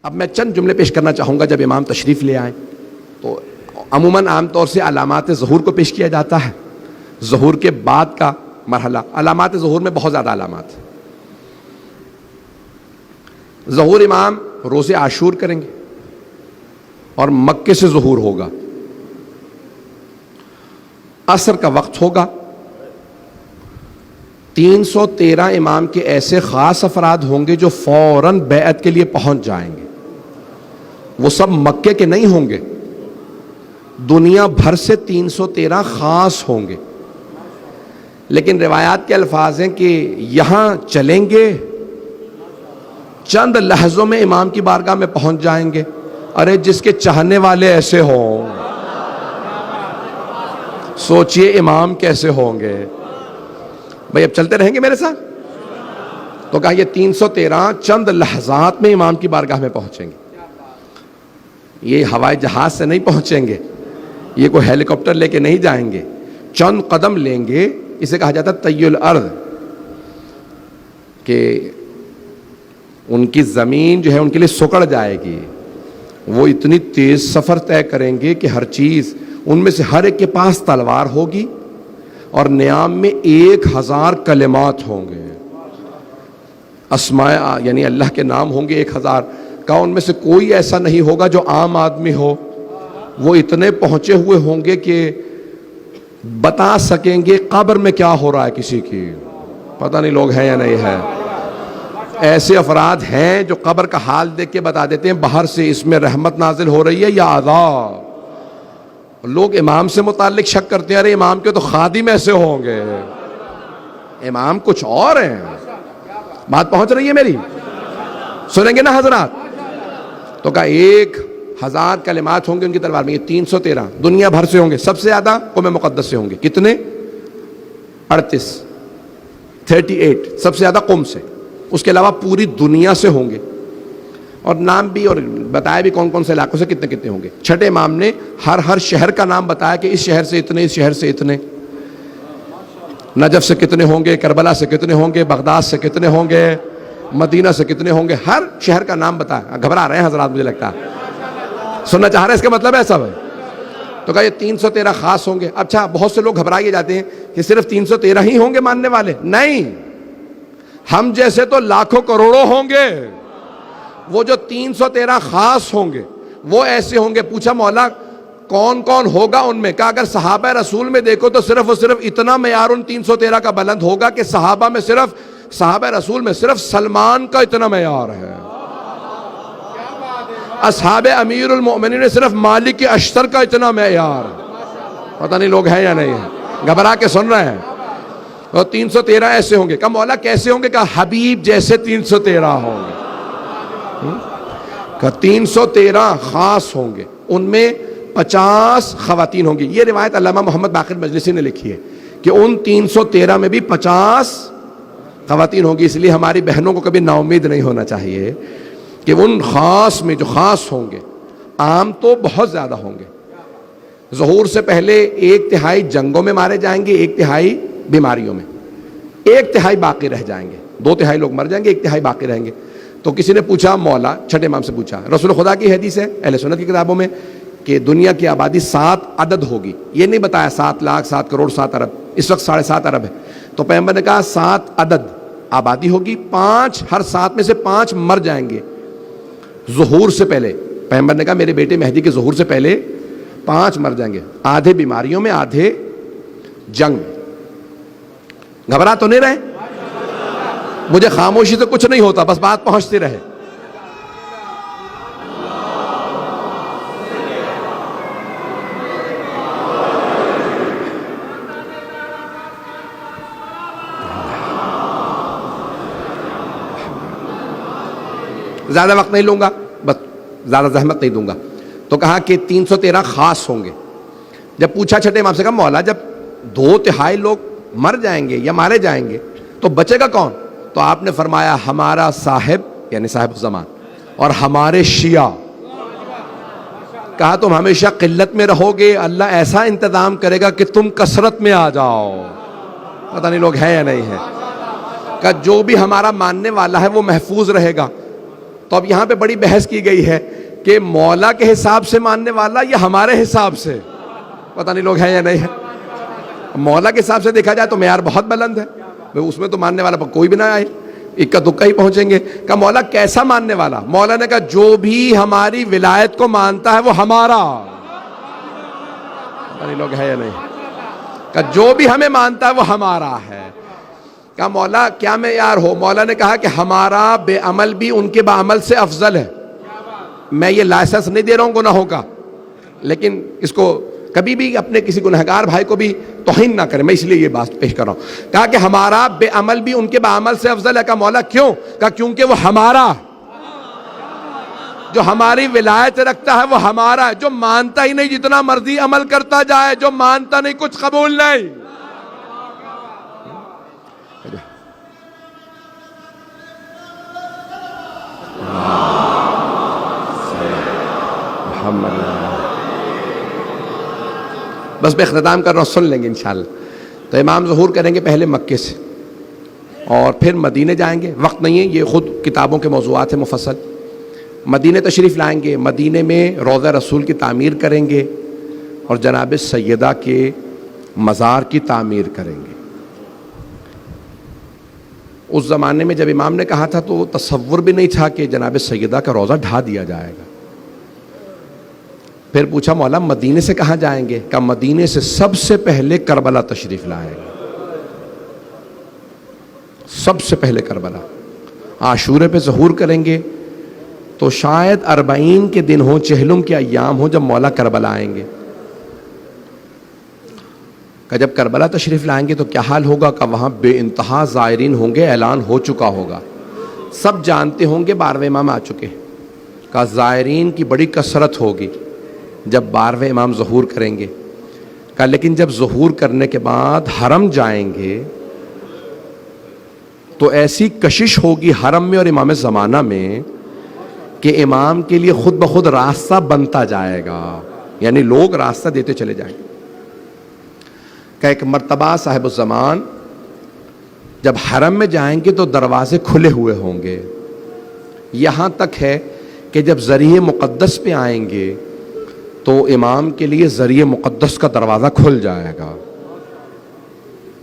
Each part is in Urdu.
اب میں چند جملے پیش کرنا چاہوں گا جب امام تشریف لے آئیں تو عموماً عام طور سے علامات ظہور کو پیش کیا جاتا ہے. ظہور کے بعد کا مرحلہ علامات ظہور میں بہت زیادہ علامات. ظہور امام روز عاشور کریں گے اور مکے سے ظہور ہوگا. عصر کا وقت ہوگا. 313 امام کے ایسے خاص افراد ہوں گے جو فوراً بیعت کے لیے پہنچ جائیں گے. وہ سب مکے کے نہیں ہوں گے, دنیا بھر سے 313 خاص ہوں گے. لیکن روایات کے الفاظ ہیں کہ یہاں چلیں گے, چند لحظوں میں امام کی بارگاہ میں پہنچ جائیں گے. ارے جس کے چاہنے والے ایسے ہوں, سوچئے امام کیسے ہوں گے. بھئی اب چلتے رہیں گے میرے ساتھ. تو کہا یہ 313 چند لحظات میں امام کی بارگاہ میں پہنچیں گے. یہ ہوائی جہاز سے نہیں پہنچیں گے, یہ کوئی ہیلی کاپٹر لے کے نہیں جائیں گے, چند قدم لیں گے. اسے کہا جاتا ہے طی الارض, کہ ان کی زمین جو ہے ان کے لیے سکڑ جائے گی. وہ اتنی تیز سفر طے کریں گے کہ ہر چیز, ان میں سے ہر ایک کے پاس تلوار ہوگی اور نیام میں 1000 کلمات ہوں گے. اسماء یعنی اللہ کے نام ہوں گے 1000. کہا ان میں سے کوئی ایسا نہیں ہوگا جو عام آدمی ہو. وہ اتنے پہنچے ہوئے ہوں گے کہ بتا سکیں گے قبر میں کیا ہو رہا ہے کسی کی. پتہ نہیں لوگ ہیں یا نہیں ہے. ایسے افراد ہیں جو قبر کا حال دیکھ کے بتا دیتے ہیں باہر سے اس میں رحمت نازل ہو رہی ہے یا عذاب. لوگ امام سے متعلق شک کرتے ہیں, ارے امام کے تو خادم ایسے ہوں گے, امام کچھ اور ہیں. بات پہنچ رہی ہے میری؟ سنیں گے نا حضرات؟ تو کہا 1000 کلمات ہوں گے ان کی تلوار میں. یہ 313 دنیا بھر سے ہوں گے. سب سے زیادہ قوم مقدس سے ہوں گے. کتنے؟ 38 سب سے زیادہ قوم سے. اس کے علاوہ پوری دنیا سے ہوں گے. اور نام بھی اور بتایا بھی کون کون سے علاقوں سے کتنے کتنے ہوں گے. چھٹے امام نے ہر شہر کا نام بتایا کہ اس شہر سے اتنے, اس شہر سے اتنے. نجف سے کتنے ہوں گے, کربلا سے کتنے ہوں گے, بغداد سے کتنے ہوں گے, مدینہ سے کتنے ہوں گے. ہر شہر کا نام بتایا. گھبرا رہے ہیں حضرات مجھے لگتا ہے, سننا چاہ رہے ہیں, اس کا مطلب ہے سب. تو کہا یہ 313 خاص ہوں گے. اچھا بہت سے لوگ گھبرائے جاتے ہیں کہ صرف 313 ہی ہوں گے ماننے والے. نہیں, ہم جیسے تو لاکھوں کروڑوں ہوں گے. وہ جو 313 خاص ہوں گے وہ ایسے ہوں گے. پوچھا مولا کون کون ہوگا ان میں؟ کہا اگر صحابہ رسول میں دیکھو تو صرف اور صرف اتنا معیار ان 313 کا بلند ہوگا کہ صحابہ رسول میں صرف سلمان کا اتنا معیار ہے. اصحاب امیر المؤمنین نے صرف مالک اشتر کا اتنا معیار. پتہ نہیں لوگ ہیں یا نہیں ہیں, گھبرا کے سن رہے ہیں. اور 313 ایسے ہوں گے. کہا مولا کیسے ہوں گے؟ کہا حبیب جیسے 313 ہوں گے. کہا 313 خاص ہوں گے, ان میں 50 خواتین ہوں گی. یہ روایت علامہ محمد باقر مجلسی نے لکھی ہے کہ ان 313 میں بھی 50 خواتین ہوں گی. اس لیے ہماری بہنوں کو کبھی نا امید نہیں ہونا چاہیے کہ ان خاص میں جو خاص ہوں گے, عام تو بہت زیادہ ہوں گے. ظہور سے پہلے 1/3 جنگوں میں مارے جائیں گے, 1/3 بیماریوں میں, 1/3 باقی رہ جائیں گے. 2/3 لوگ مر جائیں گے, 1/3 باقی رہیں گے. تو کسی نے پوچھا مولا, چھٹے امام سے پوچھا, رسول خدا کی حدیث ہے اہل سنت کی کتابوں میں کہ دنیا کی آبادی 7 عدد ہوگی. یہ نہیں بتایا 7 لاکھ 7 کروڑ 7 ارب, اس وقت 7.5 ارب ہے. تو پیغمبر نے کہا 7 عدد آبادی ہوگی, 5 ہر 7 میں سے 5 مر جائیں گے ظہور سے پہلے. پیغمبر نے کہا میرے بیٹے مہدی کے ظہور سے پہلے 5 مر جائیں گے, آدھے بیماریوں میں, آدھے جنگ میں. گھبرا تو نہیں رہے؟ مجھے خاموشی سے کچھ نہیں ہوتا, بس بات پہنچتی رہے. زیادہ وقت نہیں لوں گا, بس زیادہ زحمت نہیں دوں گا. تو کہا کہ 313 خاص ہوں گے. جب پوچھا چھٹے امام سے, کہا مولا جب 2/3 لوگ مر جائیں گے یا مارے جائیں گے تو بچے گا کون؟ تو آپ نے فرمایا ہمارا صاحب یعنی صاحب زمان اور ہمارے شیعہ. کہا تم ہمیشہ قلت میں رہو گے, اللہ ایسا انتظام کرے گا کہ تم کثرت میں آ جاؤ. پتہ نہیں لوگ ہیں یا نہیں ہیں. کہ جو بھی ہمارا ماننے والا ہے وہ محفوظ رہے گا. تو اب یہاں پہ بڑی بحث کی گئی ہے کہ مولا کے حساب سے ماننے والا یا ہمارے حساب سے، پتہ نہیں لوگ ہیں یا نہیں ہے۔ مولا کے حساب سے دیکھا جائے تو معیار بہت بلند ہے، اس میں تو ماننے والا کوئی بھی نہ آئے، اکا دکا ہی پہنچیں گے۔ کہا مولا کیسا ماننے والا؟ مولا نے کہا جو بھی ہماری ولایت کو مانتا ہے وہ ہمارا، پتہ نہیں لوگ ہیں یا نہیں، کہا جو بھی ہمیں مانتا ہے وہ ہمارا ہے۔ کہا مولا کیا معیار ہو؟ مولا نے کہا کہ ہمارا بے عمل بھی ان کے بعمل سے افضل ہے۔ میں یہ لائسنس نہیں دے رہا ہوں گناہوں کا، لیکن اس کو کبھی بھی اپنے کسی گنہگار بھائی کو بھی توہین نہ کرے، میں اس لیے یہ بات پیش کر رہا ہوں۔ کہا کہ ہمارا بے عمل بھی ان کے بعمل سے افضل ہے۔ کہا مولا کیوں؟ کہا کیونکہ وہ ہمارا، جو ہماری ولایت رکھتا ہے وہ ہمارا ہے، جو مانتا ہی نہیں جتنا مرضی عمل کرتا جائے، جو مانتا نہیں کچھ قبول نہیں۔ بس میں اختتام کر رہا ہوں، سن لیں گے انشاءاللہ۔ تو امام ظہور کریں گے پہلے مکے سے اور پھر مدینے جائیں گے، وقت نہیں ہے، یہ خود کتابوں کے موضوعات ہیں مفصل۔ مدینے تشریف لائیں گے، مدینے میں روضہ رسول کی تعمیر کریں گے اور جناب سیدہ کے مزار کی تعمیر کریں گے۔ اس زمانے میں جب امام نے کہا تھا تو تصور بھی نہیں تھا کہ جناب سیدہ کا روضہ ڈھا دیا جائے گا۔ پھر پوچھا مولا مدینے سے کہاں جائیں گے؟ کہ مدینے سے سب سے پہلے کربلا تشریف لائیں گے، سب سے پہلے کربلا۔ عاشورے پہ ظہور کریں گے تو شاید 40 کے دن ہوں، چہلم کے ایام ہوں جب مولا کربلا آئیں گے۔ کہ جب کربلا تشریف لائیں گے تو کیا حال ہوگا؟ کہ وہاں بے انتہا زائرین ہوں گے، اعلان ہو چکا ہوگا، سب جانتے ہوں گے 12ویں امام آ چکے۔ کہ زائرین کی بڑی کثرت ہوگی جب 12ویں امام ظہور کریں گے۔ کہا لیکن جب ظہور کرنے کے بعد حرم جائیں گے تو ایسی کشش ہوگی حرم میں اور امام زمانہ میں کہ امام کے لیے خود بخود راستہ بنتا جائے گا، یعنی لوگ راستہ دیتے چلے جائیں گے۔ کہ ایک مرتبہ صاحب الزمان جب حرم میں جائیں گے تو دروازے کھلے ہوئے ہوں گے، یہاں تک ہے کہ جب ذریعہ مقدس پہ آئیں گے تو امام کے لیے ذریعہ مقدس کا دروازہ کھل جائے گا،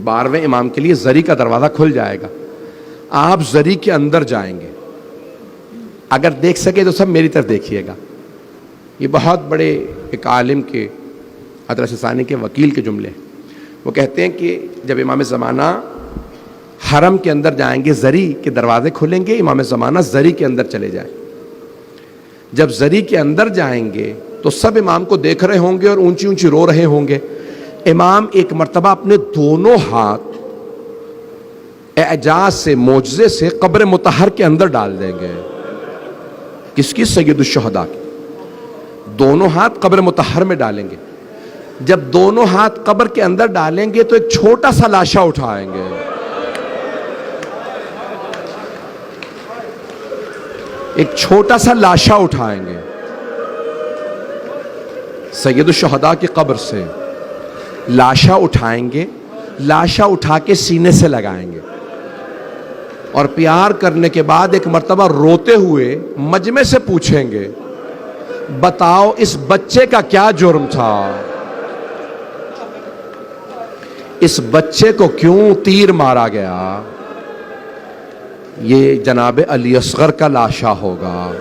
12ویں امام کے لیے ذری کا دروازہ کھل جائے گا۔ آپ ذری کے اندر جائیں گے، اگر دیکھ سکے تو سب میری طرف دیکھیے گا۔ یہ بہت بڑے ایک عالم کے حضرت ثانی کے وکیل کے جملے، وہ کہتے ہیں کہ جب امام زمانہ حرم کے اندر جائیں گے، ذری کے دروازے کھلیں گے، امام زمانہ ذری کے اندر چلے جائیں۔ جب ذری کے اندر جائیں گے تو سب امام کو دیکھ رہے ہوں گے اور اونچی اونچی رو رہے ہوں گے۔ امام ایک مرتبہ اپنے دونوں ہاتھ اعجاز سے، معجزے سے قبر مطہر کے اندر ڈال دیں گے۔ کس کی؟ سید الشہداء کی۔ دونوں ہاتھ قبر مطہر میں ڈالیں گے۔ جب دونوں ہاتھ قبر کے اندر ڈالیں گے تو ایک چھوٹا سا لاشا اٹھائیں گے، ایک چھوٹا سا لاشا اٹھائیں گے سید الشہداء کی قبر سے، لاشا اٹھائیں گے، لاشا اٹھا کے سینے سے لگائیں گے اور پیار کرنے کے بعد ایک مرتبہ روتے ہوئے مجمع سے پوچھیں گے بتاؤ اس بچے کا کیا جرم تھا، اس بچے کو کیوں تیر مارا گیا؟ یہ جناب علی اصغر کا لاشا ہوگا۔